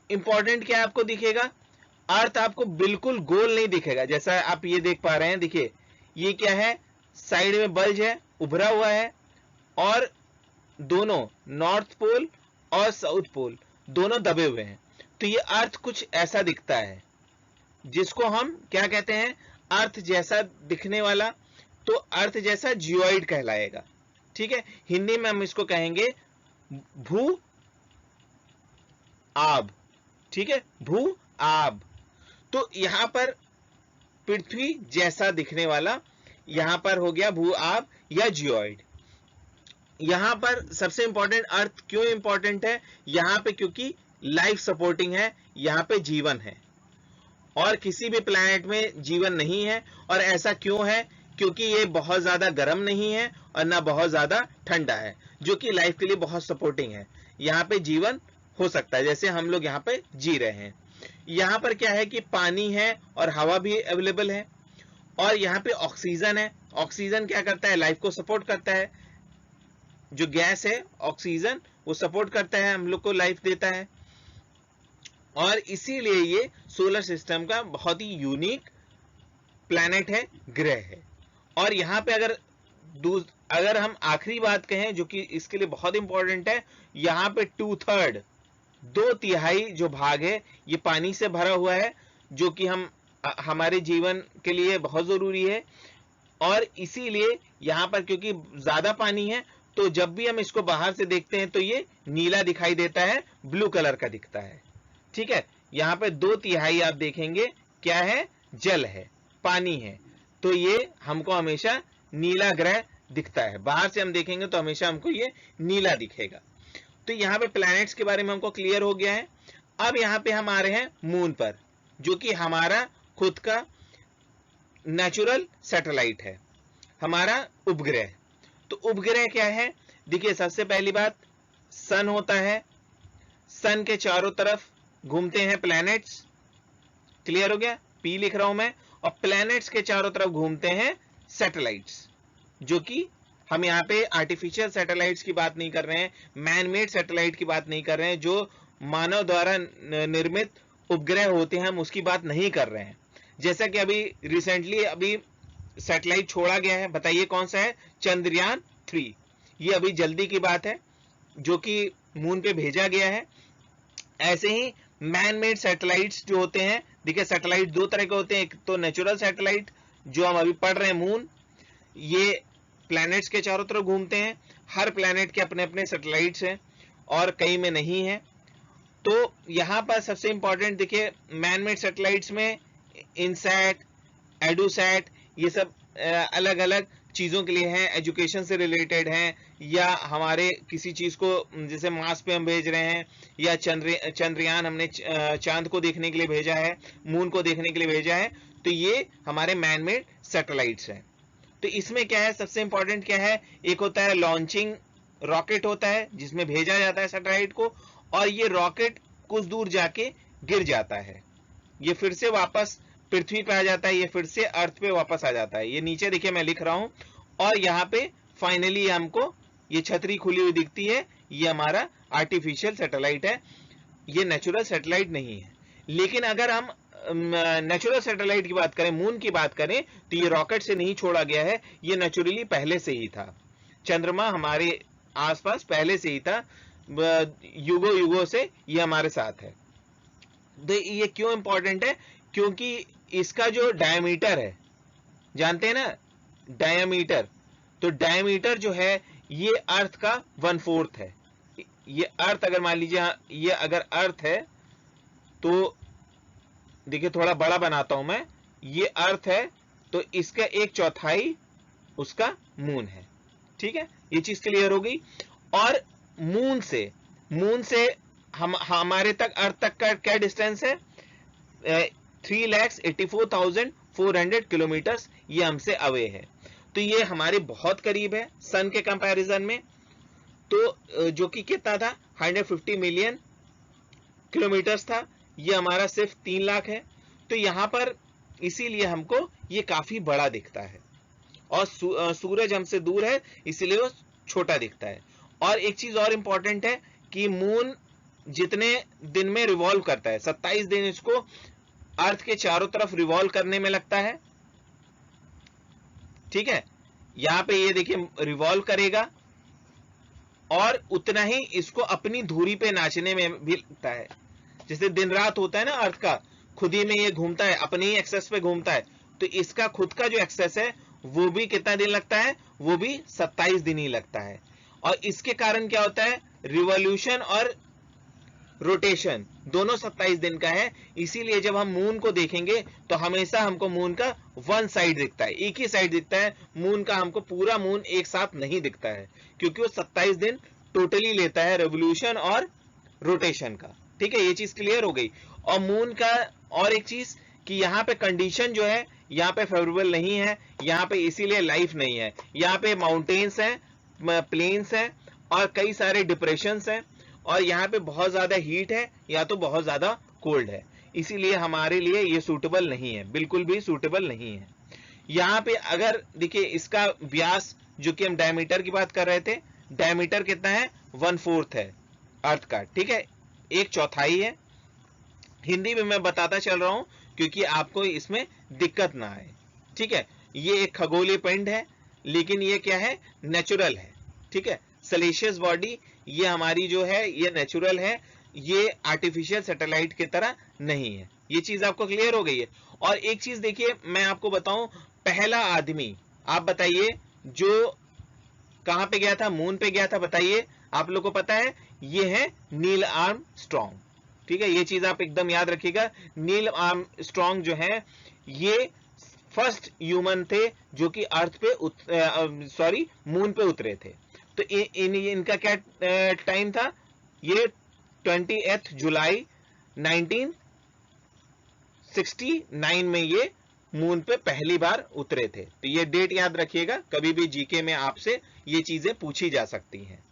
इंपॉर्टेंट क्या आपको दिखेगा, अर्थ आपको बिल्कुल गोल नहीं दिखेगा, जैसा आप ये देख पा रहे हैं। देखिए ये क्या है, साइड में बल्ज है, उभरा हुआ है, और दोनों नॉर्थ पोल और साउथ पोल दोनों दबे हुए हैं। तो ये अर्थ कुछ ऐसा दिखता है जिसको हम क्या कहते हैं, अर्थ जैसा दिखने वाला, तो अर्थ जैसा जियोइड कहलाएगा। ठीक है, हिंदी में हम इसको कहेंगे भू आब। ठीक है, भू आब। तो यहां पर पृथ्वी जैसा दिखने वाला यहां पर हो गया भू आब या जियोइड। यहां पर सबसे इंपॉर्टेंट अर्थ क्यों इंपॉर्टेंट है, यहां पे क्योंकि लाइफ सपोर्टिंग है, यहां पे जीवन है, और किसी भी प्लैनेट में जीवन नहीं है। और ऐसा क्यों है, क्योंकि ये बहुत ज्यादा गर्म नहीं है और ना बहुत ज्यादा ठंडा है, जो कि लाइफ के लिए बहुत सपोर्टिंग है। यहाँ पे जीवन हो सकता है, जैसे हम लोग यहाँ पे जी रहे हैं। यहाँ पर क्या है कि पानी है और हवा भी अवेलेबल है, और यहाँ पे ऑक्सीजन है। ऑक्सीजन क्या करता है? लाइफ को सपोर्ट करता है। जो गैस है ऑक्सीजन, वो सपोर्ट करता है, हम लोग को लाइफ देता है। और इसीलिए ये सोलर सिस्टम का बहुत ही यूनिक प्लैनेट है, ग्रह है। और यहाँ पे अगर हम आखिरी बात कहें जो कि इसके लिए बहुत इंपॉर्टेंट है, यहाँ पे 2/3 2/3 जो भाग है ये पानी से भरा हुआ है, जो कि हमारे जीवन के लिए बहुत जरूरी है। और इसीलिए यहाँ पर क्योंकि ज्यादा पानी है, तो जब भी हम इसको बाहर से देखते हैं तो ये नीला दिखाई देता है, ब्लू कलर का दिखता है। ठीक है, यहाँ पे 2/3 आप देखेंगे क्या है? जल है, पानी है, तो ये हमको हमेशा नीला ग्रह दिखता है। बाहर से हम देखेंगे तो हमेशा हमको ये नीला दिखेगा। तो यहाँ पे प्लैनेट्स के बारे में हमको क्लियर हो गया है। अब यहाँ पे हम आ रहे हैं मून पर, जो कि हमारा खुद का नेचुरल सैटेलाइट है, हमारा उपग्रह। तो उपग्रह क्या है? देखिए, सबसे पहली बात, सन होता है, सन के चारों तरफ घूमते हैं प्लैनेट्स। क्लियर हो गया? पी लिख रहा हूं मैं। और प्लैनेट्स के चारों तरफ घूमते हैं सैटेलाइट्स, जो कि हम यहाँ पे आर्टिफिशियल सैटेलाइट्स की बात नहीं कर रहे हैं, मैन मेड सैटेलाइट की बात नहीं कर रहे हैं, जो मानव द्वारा निर्मित उपग्रह होते हैं, हम उसकी बात नहीं कर रहे हैं। जैसा कि अभी रिसेंटली सैटेलाइट छोड़ा गया है, बताइए कौन सा है? चंद्रयान 3। ये अभी जल्दी की बात है, जो कि मून पे भेजा गया है। ऐसे ही मैन मेड सैटेलाइट्स जो होते हैं, देखिए सैटेलाइट दो तरह के होते हैं। एक तो नेचुरल सैटेलाइट जो हम अभी पढ़ रहे हैं मून, ये प्लैनेट्स के चारों तरफ घूमते हैं। हर प्लैनेट के अपने अपने सैटेलाइट्स हैं और कई में नहीं है। तो यहाँ पर सबसे इंपॉर्टेंट देखिए, मैन मेड सैटेलाइट्स में इनसैट, एडुसैट, ये सब अलग अलग चीजों के लिए हैं, एजुकेशन से रिलेटेड हैं, या हमारे किसी चीज को जैसे मार्स पे हम भेज रहे हैं, या चंद्रयान हमने चांद को देखने के लिए भेजा है, मून को देखने के लिए भेजा है, तो ये हमारे मैन मेड सैटेलाइट्स हैं। तो इसमें क्या है, सबसे इंपॉर्टेंट क्या है? एक होता है लॉन्चिंग रॉकेट होता है, जिसमें भेजा जाता है सैटेलाइट को, और ये रॉकेट कुछ दूर जाके गिर जाता है, ये फिर से वापस पृथ्वी पे आ जाता है, ये फिर से अर्थ पे वापस आ जाता है। ये नीचे देखिए मैं लिख रहा हूं, और यहाँ पे फाइनली हमको ये छतरी खुली हुई दिखती है, ये हमारा आर्टिफिशियल सैटेलाइट है, ये नेचुरल सैटेलाइट नहीं है। लेकिन अगर हम नेचुरल सैटेलाइट की बात करें, मून की बात करें, तो ये रॉकेट से नहीं छोड़ा गया है, ये नेचुरली पहले से ही था। चंद्रमा हमारे आसपास पहले से ही था, युगों युगों से ये हमारे साथ है। तो ये क्यों इंपॉर्टेंट है? क्योंकि इसका जो डायमीटर है, जानते हैं ना डायमीटर, तो डायमीटर जो है ये अर्थ का 1/4 है। ये अर्थ अगर मान लीजिए, ये अगर अर्थ है तो देखिए थोड़ा बड़ा बनाता हूं मैं, ये अर्थ है तो इसका 1/4 उसका मून है। ठीक है, ये चीज क्लियर हो गई। और मून से हमारे तक, अर्थ तक का क्या डिस्टेंस है? 3,84,400 किलोमीटर ये हमसे अवे है। तो ये हमारे बहुत करीब है सन के कंपैरिजन में। तो जो कि कितना था? 150 मिलियन किलोमीटर्स था, ये हमारा सिर्फ 3 लाख है। तो यहां पर इसीलिए हमको ये काफी बड़ा दिखता है, और सूरज हमसे दूर है इसीलिए वो छोटा दिखता है। और एक चीज और इंपॉर्टेंट है कि मून जितने दिन में रिवॉल्व करता है, 27 दिन इसको अर्थ के चारों तरफ रिवॉल्व करने में लगता है। ठीक है, यहां पे ये देखिए रिवॉल्व करेगा, और उतना ही इसको अपनी धुरी पे नाचने में भी लगता है। जैसे दिन रात होता है ना अर्थ का, खुद ही में ये घूमता है, अपने ही एक्सेस पे घूमता है, तो इसका खुद का जो एक्सेस है वो भी कितना दिन लगता है? वो भी 27 दिन ही लगता है। और इसके कारण क्या होता है? रिवॉल्यूशन और रोटेशन दोनों 27 दिन का है। इसीलिए जब हम मून को देखेंगे तो हमेशा हमको मून का वन साइड दिखता है, एक ही साइड दिखता है। मून का हमको पूरा मून एक साथ नहीं दिखता है, क्योंकि वो 27 दिन टोटली लेता है रिवॉल्यूशन और रोटेशन का। ठीक है, ये चीज क्लियर हो गई। और मून का और एक चीज कि यहाँ पे कंडीशन जो है यहाँ पे फेवरेबल नहीं है, यहाँ पे इसीलिए लाइफ नहीं है। यहाँ पे माउंटेन्स हैं, प्लेन्स हैं, और कई सारे डिप्रेशंस हैं, और यहाँ पे बहुत ज्यादा हीट है या तो बहुत ज्यादा कोल्ड है, इसीलिए हमारे लिए ये सूटेबल नहीं है, बिल्कुल भी सूटेबल नहीं है। यहाँ पे अगर देखिए इसका व्यास, जो कि हम डायमीटर की बात कर रहे थे, डायमीटर कितना है, 1/4 है अर्थ का, ठीक है, 1/4 है। हिंदी में मैं बताता चल रहा हूं क्योंकि आपको इसमें दिक्कत ना आए, ठीक है। ये एक खगोलीय पिंड है, लेकिन ये क्या है, नेचुरल है, ठीक है। सैलिशियस बॉडी ये हमारी जो है ये नेचुरल है, ये आर्टिफिशियल सैटेलाइट की तरह नहीं है। ये चीज आपको क्लियर हो गई है। और एक चीज देखिए मैं आपको बताऊं, पहला आदमी आप बताइए जो कहां पे गया था, मून पे गया था, बताइए आप लोग को पता है, ये है नील आर्मस्ट्रॉन्ग, ठीक है। ये चीज आप एकदम याद रखिएगा, नील आर्मस्ट्रॉन्ग जो है ये फर्स्ट ह्यूमन थे जो कि अर्थ पे मून पे उतरे थे। तो इनका क्या टाइम था, ये 20 जुलाई 1969 में ये मून पे पहली बार उतरे थे। तो ये डेट याद रखिएगा, कभी भी जीके में आपसे ये चीजें पूछी जा सकती हैं।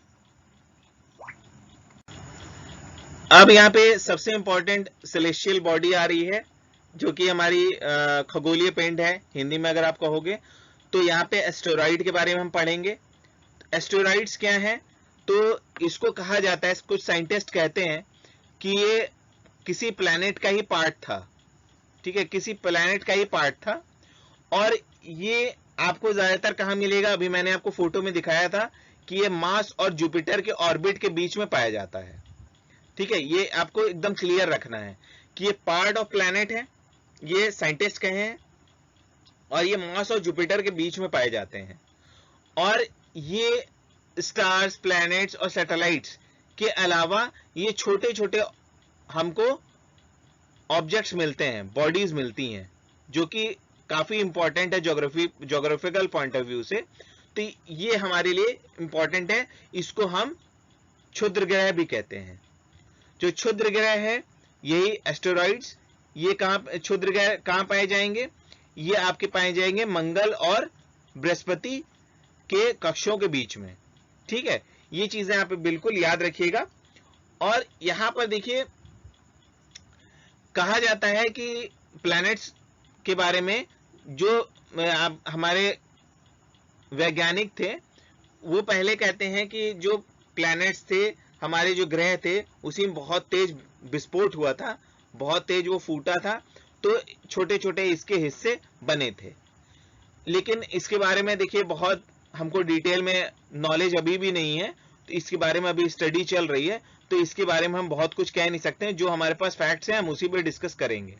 अब यहाँ पे सबसे इंपॉर्टेंट सेलेस्टियल बॉडी आ रही है, जो कि हमारी खगोलीय पिंड है हिंदी में अगर आप कहोगे। तो यहाँ पे एस्टेरॉइड के बारे में हम पढ़ेंगे। एस्टेरॉइड्स क्या है, तो इसको कहा जाता है, कुछ साइंटिस्ट कहते हैं कि ये किसी प्लैनेट का ही पार्ट था, ठीक है, किसी प्लैनेट का ही पार्ट था। और ये आपको ज्यादातर कहाँ मिलेगा, अभी मैंने आपको फोटो में दिखाया था कि ये मार्स और जुपिटर के ऑर्बिट के बीच में पाया जाता है, ठीक है। ये आपको एकदम क्लियर रखना है कि ये पार्ट ऑफ प्लैनेट है, ये साइंटिस्ट कहे हैं, और ये मार्स और जुपिटर के बीच में पाए जाते हैं। और ये स्टार्स, प्लैनेट्स और सैटेलाइट्स के अलावा ये छोटे छोटे हमको ऑब्जेक्ट्स मिलते हैं, बॉडीज मिलती हैं, जो कि काफी इंपॉर्टेंट है ज्योग्राफिकल पॉइंट ऑफ व्यू से। तो ये हमारे लिए इंपॉर्टेंट है, इसको हम क्षुद्र ग्रह भी कहते हैं। जो क्षुद्र ग्रह है यही एस्टेरॉइड्स, ये कहां क्षुद्र ग्रह कहां पाए जाएंगे, ये आपके पाए जाएंगे मंगल और बृहस्पति के कक्षों के बीच में, ठीक है। ये चीजें आप बिल्कुल याद रखिएगा। और यहां पर देखिए कहा जाता है कि प्लैनेट्स के बारे में जो हमारे वैज्ञानिक थे वो पहले कहते हैं कि जो प्लैनेट्स थे, हमारे जो ग्रह थे, उसी में बहुत तेज विस्फोट हुआ था, बहुत तेज वो फूटा था, तो छोटे छोटे इसके हिस्से बने थे। लेकिन इसके बारे में देखिए बहुत हमको डिटेल में नॉलेज अभी भी नहीं है, तो इसके बारे में अभी स्टडी चल रही है, तो इसके बारे में हम बहुत कुछ कह नहीं सकते हैं। जो हमारे पास फैक्ट्स हैं हम उसी पे डिस्कस करेंगे।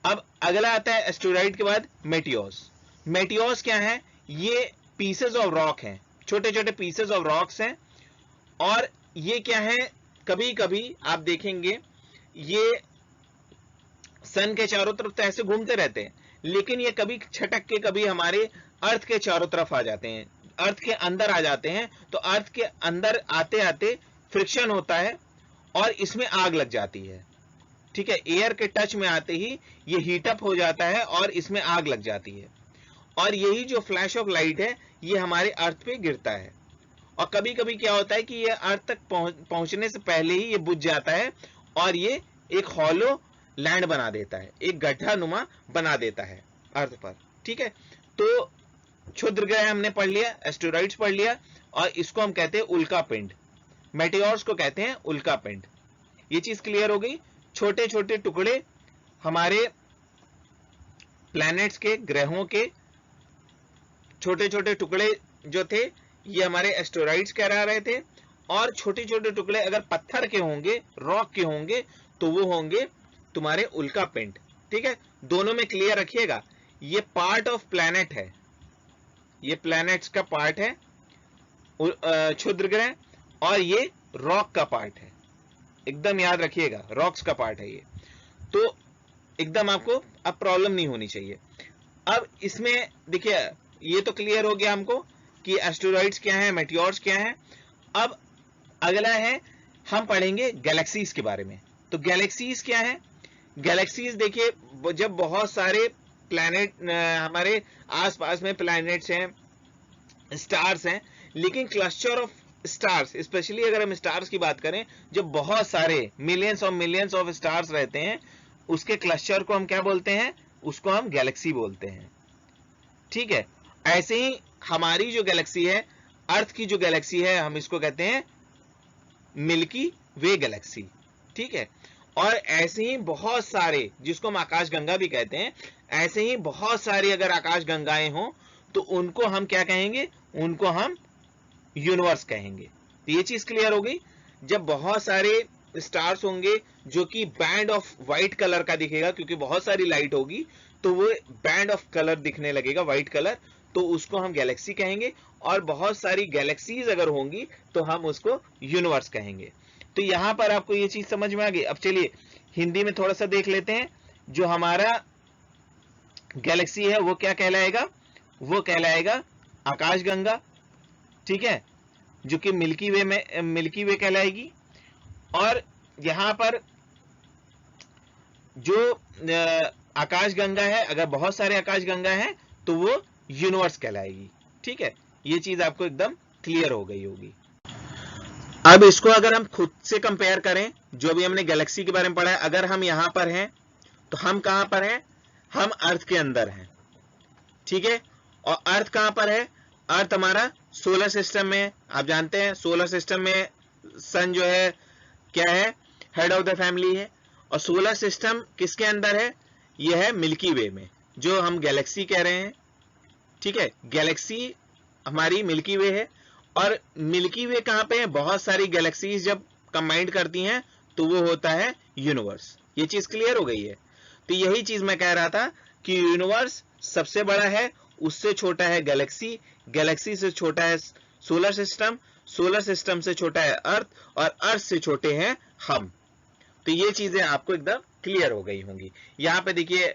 अब अगला आता है एस्टेरॉइड के बाद मेटियोर्स। मेटियोर्स क्या है, ये पीसेस ऑफ रॉक हैं, छोटे छोटे पीसेस ऑफ रॉक्स हैं। और ये क्या है, कभी कभी आप देखेंगे ये सन के चारों तरफ तो ऐसे घूमते रहते हैं, लेकिन ये कभी छटक के कभी हमारे अर्थ के चारों तरफ आ जाते हैं, अर्थ के अंदर आ जाते हैं। तो अर्थ के अंदर आते आते फ्रिक्शन होता है और इसमें आग लग जाती है, ठीक है। एयर के टच में आते ही ये हीट अप हो जाता है और इसमें आग लग जाती है। और यही जो फ्लैश ऑफ लाइट है ये हमारे अर्थ पे गिरता है। और कभी कभी क्या होता है कि ये अर्थ तक पहुंचने से पहले ही ये बुझ जाता है और ये एक हॉलो लैंड बना देता है, एक गड्ढा नुमा बना देता है अर्थ पर, ठीक है। तो क्षुद्र ग्रह हमने पढ़ लिया, एस्टेरॉइड्स पढ़ लिया, और इसको हम कहते हैं उल्का पिंड। मेटियोर्स को कहते हैं उल्का पिंड। ये चीज क्लियर हो गई। छोटे छोटे टुकड़े हमारे प्लैनेट्स के, ग्रहों के छोटे छोटे टुकड़े जो थे ये हमारे एस्टेरॉइड्स कहला रहे थे। और छोटे छोटे टुकड़े अगर पत्थर के होंगे, रॉक के होंगे, तो वो होंगे तुम्हारे उल्का पिंड, ठीक है। दोनों में क्लियर रखिएगा, ये पार्ट ऑफ प्लैनेट है, ये प्लैनेट्स का पार्ट है क्षुद्र ग्रह, और ये रॉक का पार्ट है, एकदम याद रखिएगा, रॉक्स का पार्ट है ये। तो एकदम आपको अब प्रॉब्लम नहीं होनी चाहिए। अब इसमें देखिए ये तो क्लियर हो गया हमको कि एस्टेरॉइड्स क्या है, मेटियोर्स क्या है। अब अगला है हम पढ़ेंगे गैलेक्सीज के बारे में। तो गैलेक्सीज क्या है, गैलेक्सीज देखिए जब बहुत सारे प्लैनेट हमारे आसपास में प्लैनेट्स हैं, स्टार्स हैं, लेकिन क्लस्टर ऑफ स्टार्स, स्पेशली अगर हम स्टार्स की बात करें, जब बहुत सारे मिलियंस ऑफ स्टार्स रहते हैं, उसके क्लस्टर को हम क्या बोलते हैं, उसको हम गैलेक्सी बोलते हैं, ठीक है, ऐसे ही हमारी जो गैलेक्सी है, अर्थ की जो गैलेक्सी है, हम इसको कहते हैं मिल्की वे गैलेक्सी। ठीक है, और ऐसे ही बहुत सारे, जिसको हम आकाश गंगा भी कहते हैं, ऐसे ही बहुत सारी अगर आकाश गंगाएं हों तो उनको हम क्या कहेंगे, उनको हम यूनिवर्स कहेंगे। तो ये चीज क्लियर हो गई। जब बहुत सारे स्टार्स होंगे जो कि बैंड ऑफ व्हाइट कलर का दिखेगा, क्योंकि बहुत सारी लाइट होगी तो वो बैंड ऑफ कलर दिखने लगेगा, व्हाइट कलर, तो उसको हम गैलेक्सी कहेंगे। और बहुत सारी गैलेक्सीज अगर होंगी तो हम उसको यूनिवर्स कहेंगे। तो यहां पर आपको ये चीज समझ में आ गई। अब चलिए हिंदी में थोड़ा सा देख लेते हैं। जो हमारा गैलेक्सी है वो क्या कहलाएगा, वो कहलाएगा आकाशगंगा। ठीक है, जो कि मिल्की वे में मिल्की वे कहलाएगी। और यहां पर जो आकाशगंगा है, अगर बहुत सारे आकाशगंगा हैं तो वो यूनिवर्स कहलाएगी। ठीक है, ये चीज आपको एकदम क्लियर हो गई होगी। अब इसको अगर हम खुद से कंपेयर करें, जो अभी हमने गैलेक्सी के बारे में पढ़ा है, अगर हम यहां पर हैं तो हम कहां पर हैं, हम अर्थ के अंदर हैं। ठीक है, और अर्थ कहां पर है, अर्थ हमारा सोलर सिस्टम में। आप जानते हैं सोलर सिस्टम में सन जो है क्या है, हेड ऑफ द फैमिली है। और सोलर सिस्टम किसके अंदर है, यह है मिल्की वे में, जो हम गैलेक्सी कह रहे हैं। ठीक है, गैलेक्सी हमारी मिल्की वे है। और मिल्की वे कहां पे है, बहुत सारी गैलेक्सीज जब कंबाइंड करती हैं तो वो होता है यूनिवर्स। ये चीज क्लियर हो गई है। तो यही चीज मैं कह रहा था कि यूनिवर्स सबसे बड़ा है, उससे छोटा है गैलेक्सी, गैलेक्सी से छोटा है सोलर सिस्टम, सोलर सिस्टम से छोटा है अर्थ, और अर्थ से छोटे हैं हम। तो ये चीजें आपको एकदम क्लियर हो गई होंगी। यहाँ पे देखिए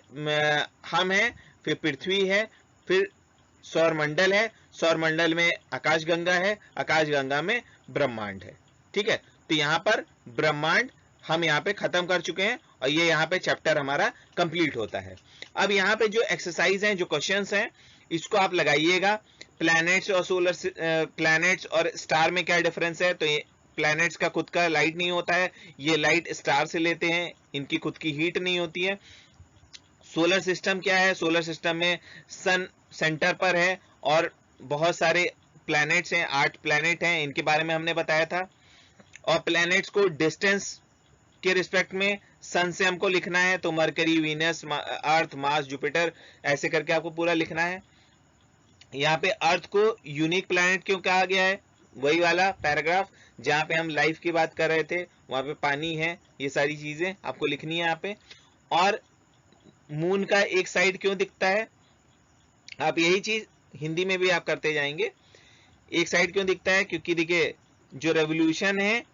हम हैं, फिर पृथ्वी है, फिर सौरमंडल है, सौरमंडल में आकाशगंगा है, आकाशगंगा में ब्रह्मांड है। ठीक है, तो यहाँ पर ब्रह्मांड हम यहाँ पे खत्म कर चुके हैं और ये यहाँ पे चैप्टर हमारा कंप्लीट होता है। अब यहाँ पे जो एक्सरसाइज हैं, जो क्वेश्चंस हैं, इसको आप लगाइएगा। प्लैनेट्स और प्लैनेट्स और स्टार में क्या डिफरेंस है, तो ये प्लैनेट्स का खुद का लाइट नहीं होता है, ये लाइट स्टार से लेते हैं, इनकी खुद की हीट नहीं होती है। सोलर सिस्टम क्या है, सोलर सिस्टम में सन सेंटर पर है और बहुत सारे प्लैनेट्स हैं, 8 प्लैनेट हैं, इनके बारे में हमने बताया था। और प्लैनेट्स को डिस्टेंस के रिस्पेक्ट में सन से हमको लिखना है, तो मरकरी, वीनस, अर्थ, मार्स, जुपिटर, ऐसे करके आपको पूरा लिखना है। यहाँ पे अर्थ को यूनिक प्लैनेट क्यों कहा गया है, वही वाला पैराग्राफ जहाँ पे हम लाइफ की बात कर रहे थे, वहां पे पानी है, ये सारी चीजें आपको लिखनी है यहाँ पे। और मून का एक साइड क्यों दिखता है, आप यही चीज हिंदी में भी आप करते जाएंगे। एक साइड क्यों दिखता है, क्योंकि देखिए जो रेवोल्यूशन है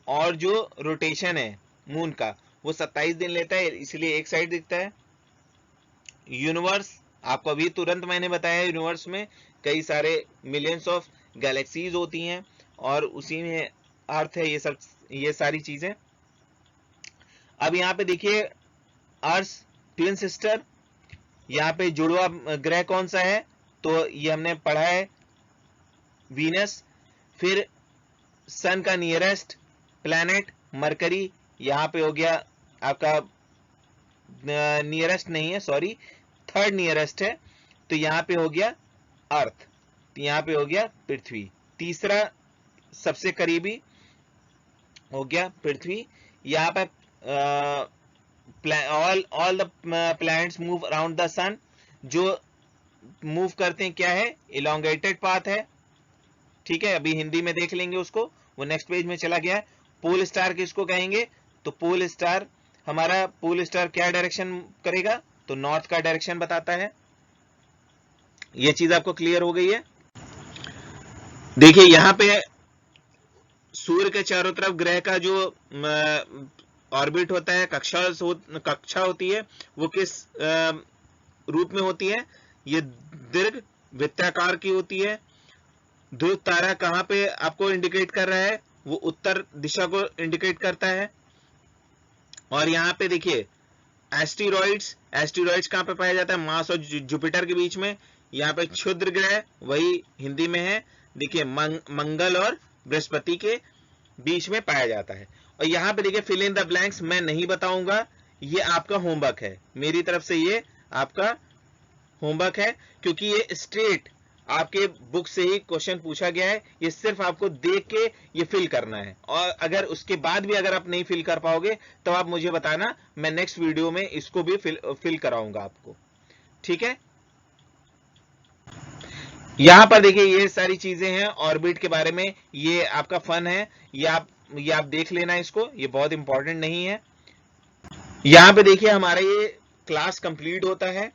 और जो रोटेशन है मून का, वो 27 दिन लेता है, इसलिए एक साइड दिखता है। यूनिवर्स आपको अभी तुरंत मैंने बताया, यूनिवर्स में कई सारे मिलियंस ऑफ गैलेक्सीज होती हैं और उसी में अर्थ है, ये सारी चीजें। अब यहाँ पे देखिए अर्थ ट्विन सिस्टर, यहाँ पे जुड़वा ग्रह कौन सा है, तो ये हमने पढ़ा है वीनस। फिर सन का नियरेस्ट प्लैनेट मरकरी, यहाँ पे हो गया आपका नियरेस्ट नहीं है, सॉरी, थर्ड नियरेस्ट है, तो यहाँ पे हो गया अर्थ, तो यहाँ पे हो गया पृथ्वी। तीसरा सबसे करीबी हो गया पृथ्वी। यहाँ पे all the planets move around the sun, जो मूव करते हैं क्या है, इलोंगेटेड पाथ है। ठीक है, अभी हिंदी में देख लेंगे उसको, वो नेक्स्ट पेज में चला गया है। पोल स्टार किसको कहेंगे, तो पोल स्टार, हमारा पोल स्टार क्या डायरेक्शन करेगा, तो नॉर्थ का डायरेक्शन बताता है। ये चीज आपको क्लियर हो गई है। देखिए यहाँ पे सूर्य के चारों तरफ ग्रह का जो ऑर्बिट होता है, कक्षा होती है, वो किस रूप में होती है, ये दीर्घ वृत्ताकार की होती है। ध्रुव तारा कहां पे आपको इंडिकेट कर रहा है, वो उत्तर दिशा को इंडिकेट करता है। और यहाँ पे देखिए एस्टेरॉइड्स, एस्टेरॉइड्स कहां पे पाया जाता है, मार्स और जुपिटर के बीच में। यहाँ पे क्षुद्र ग्रह वही हिंदी में है, देखिए मंगल और बृहस्पति के बीच में पाया जाता है। और यहाँ पे देखिए फिल इन द ब्लैंक्स मैं नहीं बताऊंगा, ये आपका होमवर्क है मेरी तरफ से, ये आपका होमवर्क है, क्योंकि ये स्ट्रेट आपके बुक से ही क्वेश्चन पूछा गया है। ये सिर्फ आपको देख के ये फिल करना है, और अगर उसके बाद भी अगर आप नहीं फिल कर पाओगे तो आप मुझे बताना, मैं नेक्स्ट वीडियो में इसको भी फिल कराऊंगा आपको, ठीक है। यहां पर देखिए ये सारी चीजें हैं ऑर्बिट के बारे में, ये आपका फन है, ये आप देख लेना इसको, ये बहुत इंपॉर्टेंट नहीं है। यहाँ पे देखिए हमारा ये क्लास कंप्लीट होता है।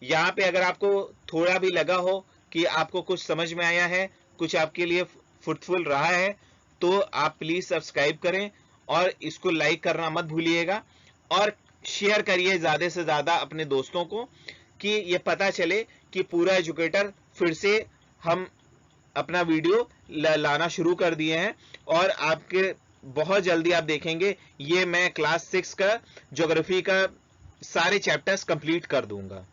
यहाँ पे अगर आपको थोड़ा भी लगा हो कि आपको कुछ समझ में आया है, कुछ आपके लिए फ्रूटफुल रहा है, तो आप प्लीज सब्सक्राइब करें और इसको लाइक करना मत भूलिएगा, और शेयर करिए ज्यादा से ज्यादा अपने दोस्तों को, कि ये पता चले कि पूरा एजुकेटर फिर से हम अपना वीडियो लाना शुरू कर दिए हैं, और आपके बहुत जल्दी आप देखेंगे ये मैं क्लास 6 का ज्योग्राफी का सारे चैप्टर्स कंप्लीट कर दूंगा।